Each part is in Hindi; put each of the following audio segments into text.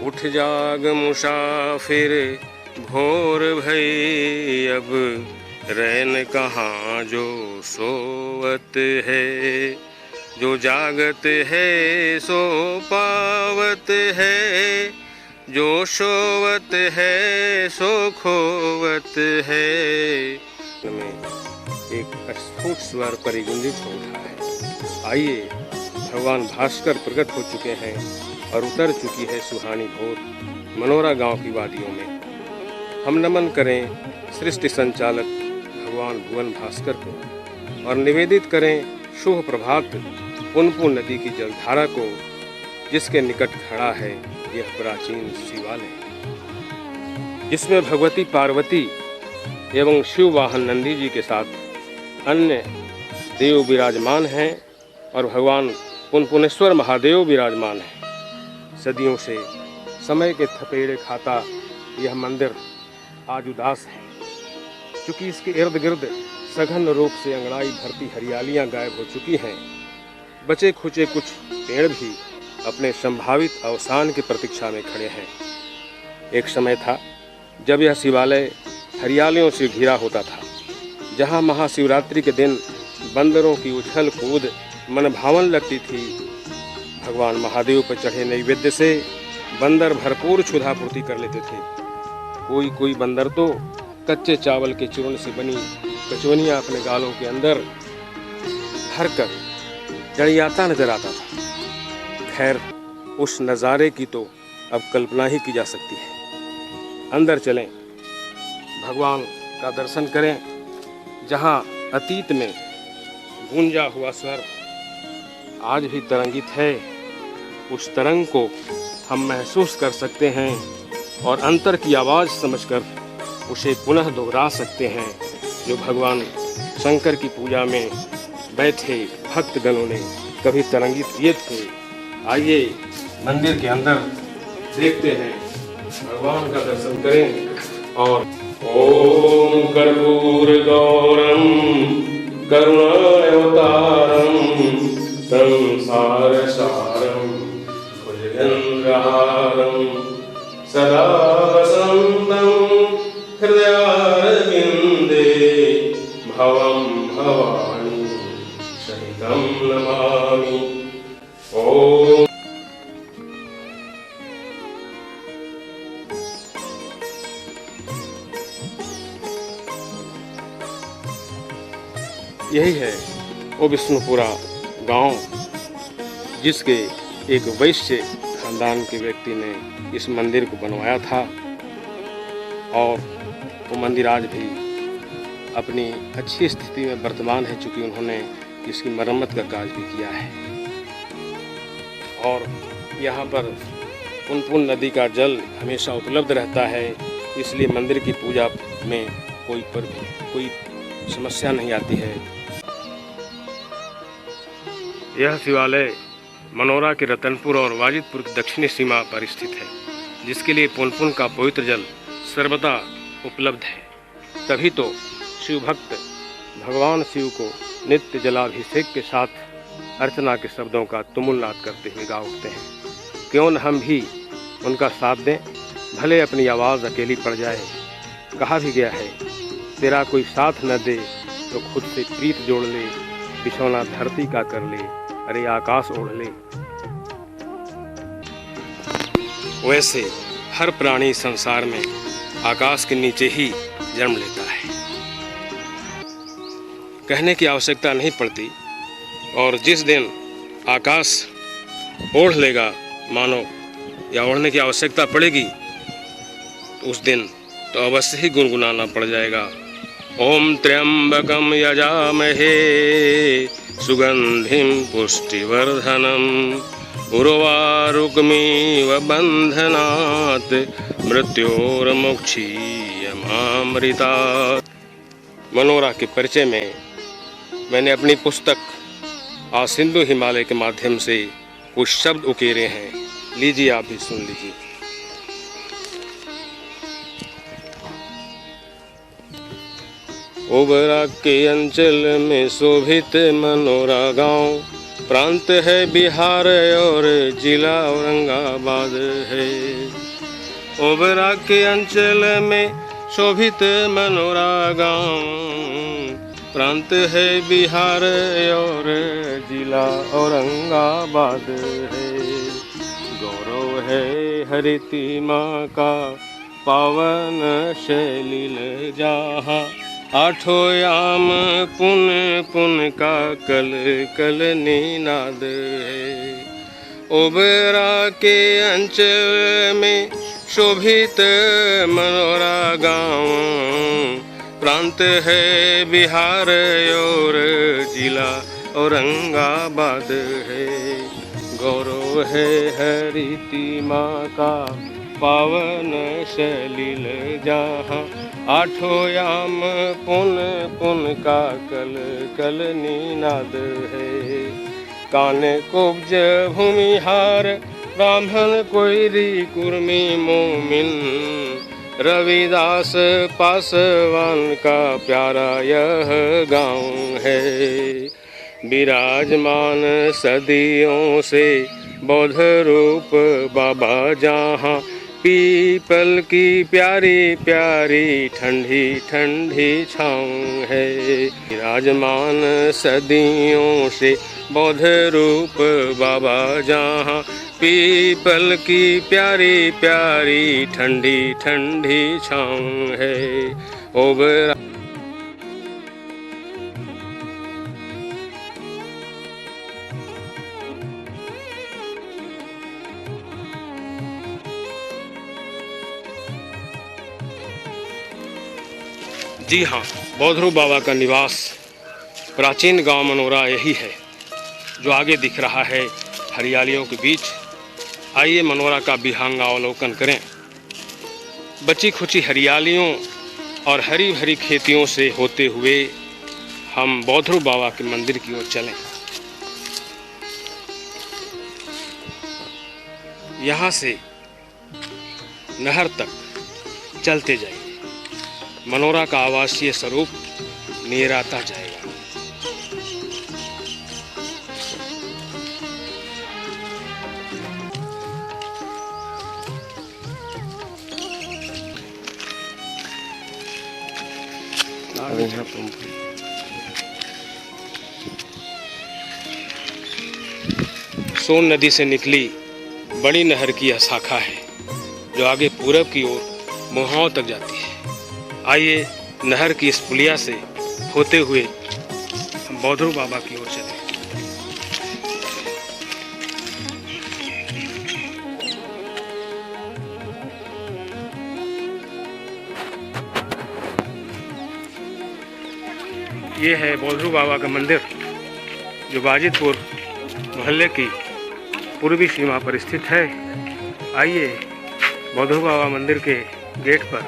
उठ जाग मुसाफिर भोर भई, अब रैन कहाँ जो सोवत है। जो जागत है सो पावत है, जो सोवत है सो खोवत है। में एक अस्फुट स्वर परिगुंजित हो उठा है। आइए, भगवान भास्कर प्रकट हो चुके हैं और उतर चुकी है सुहानी भोर मनोरा गांव की वादियों में। हम नमन करें सृष्टि संचालक भगवान भुवन भास्कर को और निवेदित करें शुभ प्रभात पुनपुन नदी की जलधारा को, जिसके निकट खड़ा है यह प्राचीन शिवालय, जिसमें भगवती पार्वती एवं शिव वाहन नंदी जी के साथ अन्य देव विराजमान हैं और भगवान पुनपुनेश्वर महादेव विराजमान हैं। सदियों से समय के थपेड़े खाता यह मंदिर आज उदास है, चूँकि इसके इर्द गिर्द सघन रूप से अंगड़ाई भरती हरियालियां गायब हो चुकी हैं। बचे खुचे कुछ पेड़ भी अपने संभावित अवसान की प्रतीक्षा में खड़े हैं। एक समय था जब यह शिवालय हरियालियों से घिरा होता था, जहां महाशिवरात्रि के दिन बंदरों की उछल कूद मन भावन लगती थी। भगवान महादेव पर चढ़े नैवेद्य से बंदर भरपूर क्षुधापूर्ति कर लेते थे। कोई कोई बंदर तो कच्चे चावल के चूर्ण से बनी कचौनियाँ अपने गालों के अंदर भरकर जड़ियाता नजर आता था। खैर, उस नज़ारे की तो अब कल्पना ही की जा सकती है। अंदर चलें, भगवान का दर्शन करें, जहां अतीत में गूंजा हुआ स्वर आज भी तरंगित है। उस तरंग को हम महसूस कर सकते हैं और अंतर की आवाज़ समझकर उसे पुनः दोहरा सकते हैं, जो भगवान शंकर की पूजा में बैठे भक्तगणों ने कभी तरंगित किए थे। आइए मंदिर के अंदर देखते हैं, भगवान का दर्शन करें और ओम कर्पूर गौरम करुणावतारम संसार सारम भुजगेन्द्रहारम सदा वसंतं हृदयारविंदे भवं भवानी सहितं नमामि। ओम यही है वो विष्णुपुरा गांव, जिसके एक वैश्य खानदान के व्यक्ति ने इस मंदिर को बनवाया था और वो मंदिर आज भी अपनी अच्छी स्थिति में वर्तमान है, चूँकि उन्होंने इसकी मरम्मत का कार्य भी किया है। और यहाँ पर पुनपुन नदी का जल हमेशा उपलब्ध रहता है, इसलिए मंदिर की पूजा में कोई समस्या नहीं आती है। यह शिवालय मनोरा के रतनपुर और वाजिदपुर की दक्षिणी सीमा पर स्थित है, जिसके लिए पुनपुन का पवित्र जल सर्वदा उपलब्ध है। तभी तो शिव भक्त भगवान शिव को नित्य जलाभिषेक के साथ अर्चना के शब्दों का तुमुलनाद करते हुए गा उठते हैं। क्यों न हम भी उनका साथ दें, भले अपनी आवाज़ अकेली पड़ जाए। कहा भी गया है, तेरा कोई साथ न दे तो खुद से प्रीत जोड़ ले, बिछौना धरती का कर ले, अरे आकाश ओढ़ ले। वैसे हर प्राणी संसार में आकाश के नीचे ही जन्म लेता है, कहने की आवश्यकता नहीं पड़ती। और जिस दिन आकाश ओढ़ लेगा मानो, या ओढ़ने की आवश्यकता पड़ेगी, तो उस दिन तो अवश्य ही गुनगुनाना पड़ जाएगा। ओम त्र्यंबकम यजामहे सुगंधिम पुष्टिवर्धनम उर्वारुकमिव बंधनात् मृत्योर्मुक्षीयमामृतात्। मनोरा के परिचय में मैंने अपनी पुस्तक आसिंधु हिमालय के माध्यम से कुछ शब्द उकेरे हैं, लीजिए आप भी सुन लीजिए। ओबरा के अंचल में शोभित मनोरा गांव, प्रांत है बिहार और जिला औरंगाबाद है। ओबरा के अंचल में शोभित मनोरा गाँव, प्रांत है बिहार और जिला औरंगाबाद है। गौरव है हरिति माँ का पावन शैलील जहाँ, आठों याम पुन पुन का कल कल निनाद है। ओबरा के अंचल में शोभित मनोरा गाँव, प्रांत है बिहार और जिला औरंगाबाद है। गौरव है हरिति माँ का पावन सलील जहाँ, आठों याम पुन पुन का कल कल निनाद है। काने कुब्ज भूमिहार ब्राह्मण कोयरी कुर्मी मोमिन, रविदास पासवान का प्यारा यह गाँव है। विराजमान सदियों से बौद्ध रूप बाबा जहाँ, पीपल की प्यारी प्यारी ठंडी ठंडी छाँव है। विराजमान सदियों से बौद्ध रूप बाबा जहाँ, पीपल की प्यारी प्यारी ठंडी ठंडी छाँव है। ओबरा जी हाँ, बौद्धरूप बाबा का निवास प्राचीन गांव मनोरा यही है जो आगे दिख रहा है हरियालियों के बीच। आइए मनोरा का विहंगावलोकन करें। बची खुची हरियालियों और हरी भरी खेतियों से होते हुए हम बौद्धरूप बाबा के मंदिर की ओर चलें। यहाँ से नहर तक चलते जाइए, मनोरा का आवासीय स्वरूप निराता जाएगा। सोन नदी से निकली बड़ी नहर की यह शाखा है जो आगे पूरब की ओर मोहाओं तक जाती है। आइए नहर की इस पुलिया से होते हुए हम बौद्धरूप बाबा की ओर चलें। ये है बौद्धरूप बाबा का मंदिर जो बाजितपुर मोहल्ले की पूर्वी सीमा पर स्थित है। आइए बौद्धरूप बाबा मंदिर के गेट पर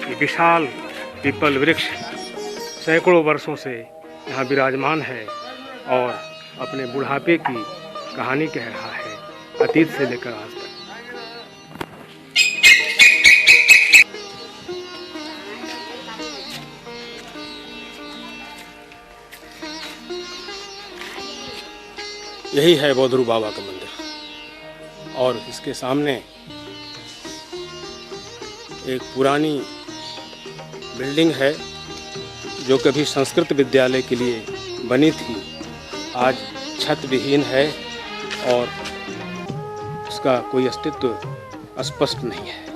ये विशाल पीपल वृक्ष सैकड़ों वर्षों से यहाँ विराजमान है और अपने बुढ़ापे की कहानी कह रहा है, अतीत से लेकर आज तक। यही है बौद्धरूप बाबा का मंदिर और इसके सामने एक पुरानी बिल्डिंग है जो कभी संस्कृत विद्यालय के लिए बनी थी, आज छत विहीन है और उसका कोई अस्तित्व स्पष्ट नहीं है।